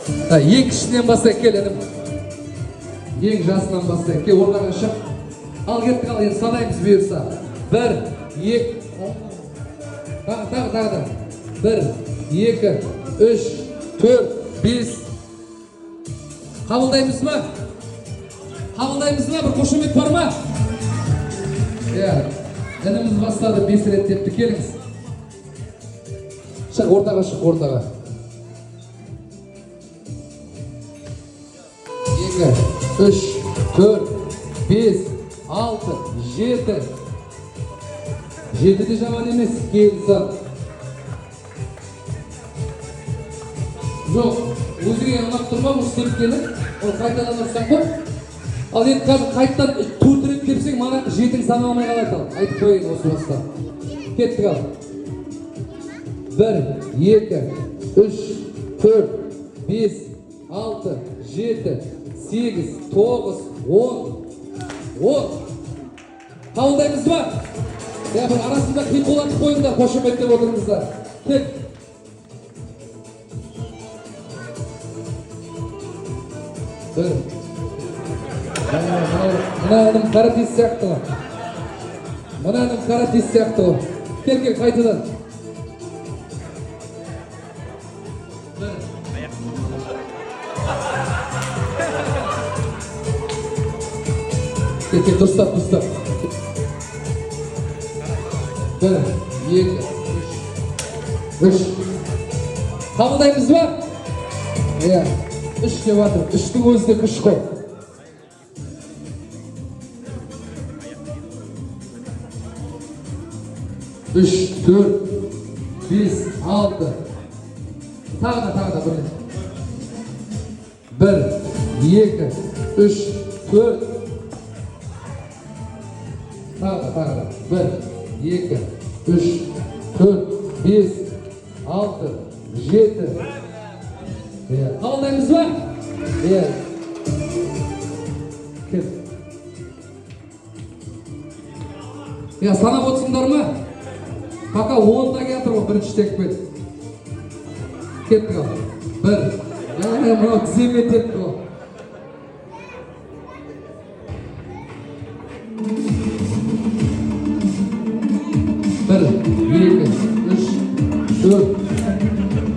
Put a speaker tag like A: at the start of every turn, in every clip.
A: Ең кішінен бастайық, кел інім. Ең жасынан бастайық, кел ортаға шық. Ал кеттік, ал енді санаймыз бұйырса. 1, 2, тағы. 1, 2, 3, 4, 5. Қабылдаймыз ма? Қабылдаймыз ма? Бір қошемет бар ма? Ініміз бастады 5 рет депті, келіңіз. Шық, ортаға шық, ортаға. 2, 3, 4, 5, 6, 7. 7 де жаман емес, келсін. Жоқ, өзіңе ұнап тұрма, ұстырып келіп, ол қайтадан ұрсаң қой. Ал енді қазір қайттан 4 рет депсең, мана 7-ің санамай қалады ал. Айтып қойын осы баста. Кеттік ал. 1, 2, 3, 4, 5, 6, 7, 8, 9, 10. Қабылдаймыз ба? Бір арасында қиқулатып қойыңдар, қошеметтеп отырыңыздар. Кет. Бір. Мына інім қаратес сияқты ғой. Кел, қайтадан. Кел, дұрыстап. 1, 2, 3. Қабылдаймыз ба? 3 деп атыр. 3-тің өзі де күш қой. 3, 4, 5, 6. Тағы да 1, 2, 3, 4. Тағы да 1, 2, 3, 4, 5, 6, 7. Қабылдаймыз ба? Кет. Санап отырсыңдар ма? Пока 10-да келтір ғой, бірінші текпен. Кеттік ал. 1. Мынау тіземе тепті ғой. 1, 2, 3, 4.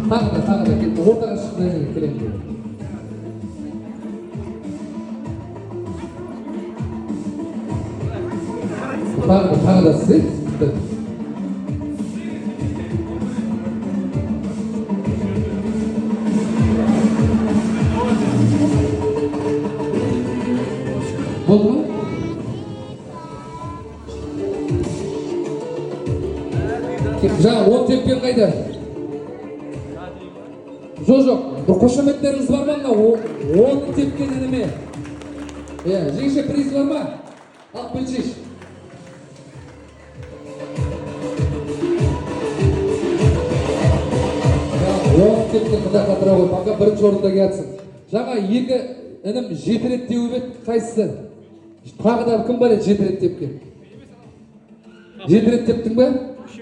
A: Тағы да кетті. Ортаға шықтай келемді. Тағы да сіз. Болды ма? Жаңа 10 тепкен қайда? Жоқ, бір қошеметтеріңіз бар ма? 10 тепкен ініме. Жеңше приз бар ма? Ал, білшеш. Тепкен мұнда қатыра ғой, бақа бірінші орында келсін. Жаңа 2 інім 7 рет теуіп еді, қайсысы? Тағы да кім бар еді 7 рет тепкен? 7 рет тептің ба?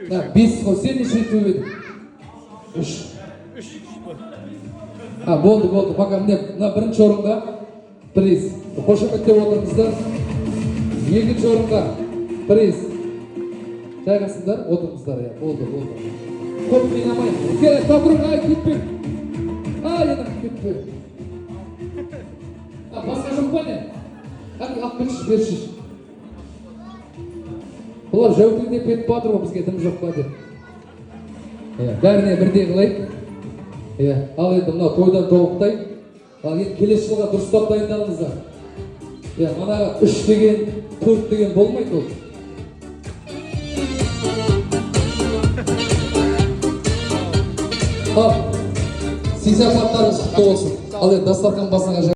A: 5 ғой, сен неше рет теуіп едің? 3. Болды, бақа мына бірінші орынға приз. Қошеметтеп отырыңыздар. Екінші орынға приз. Жайғасыңдар, отырыңыздар. Болды. Көп қинамай. Кел, тапырың, кетпен. Енім, кетпен. Басқа жоқ па не? Алып берші. Бұлар жәутіңдеп кетіп батыр ғой, бізге дым жоқ па деп. Бәріне бірдей қылайық. Ал енді мына тойдан тоғықтай. Ал енді келесі жылға дұрыстап дайындалыңыздар. Манаға 3 деген, 4 деген болмайды ол. Сый-сапаттарыңыз құтты болсын. Ал енді дастархан басына